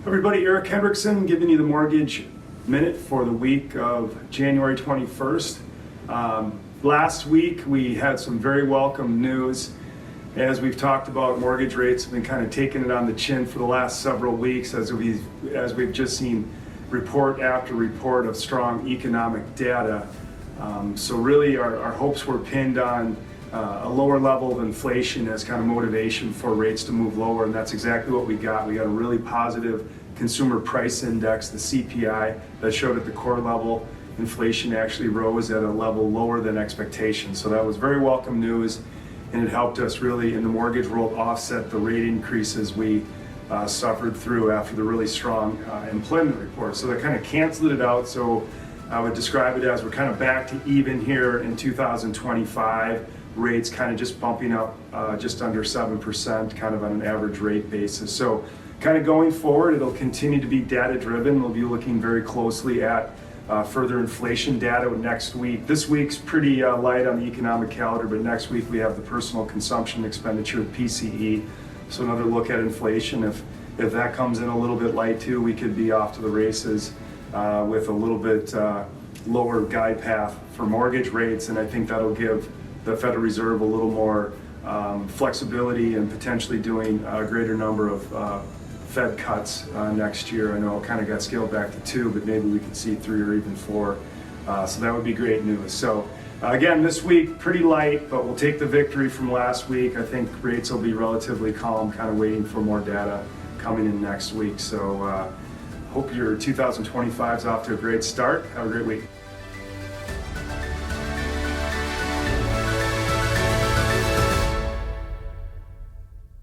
Everybody, Eric Hendrickson giving you the Mortgage Minute for the week of January 21st. Last week we had some very welcome news. As we've talked about, mortgage rates have been kind of taking it on the chin for the last several weeks as we've just seen report after report of strong economic data. So really our hopes were pinned on a lower level of inflation as kind of motivation for rates to move lower, and that's exactly what we got. We got a really positive consumer price index, the CPI, that showed at the core level inflation actually rose at a level lower than expectations. So that was very welcome news, and it helped us really in the mortgage world offset the rate increases we suffered through after the really strong employment report. So that kind of canceled it out. So I would describe it as we're kind of back to even here in 2025. Rates kind of just bumping up just under 7%, kind of on an average rate basis. So kind of going forward, it'll continue to be data driven. We'll be looking very closely at further inflation data next week. This week's pretty light on the economic calendar, but next week we have the personal consumption expenditure, PCE. So another look at inflation. If that comes in a little bit light too, we could be off to the races with a little bit lower guide path for mortgage rates, and I think that'll give the Federal Reserve a little more flexibility and potentially doing a greater number of Fed cuts next year. I know it kind of got scaled back to 2, but maybe we could see 3 or even 4. So that would be great news. So again, this week, pretty light, but we'll take the victory from last week. I think rates will be relatively calm, kind of waiting for more data coming in next week. So hope your 2025 is off to a great start. Have a great week.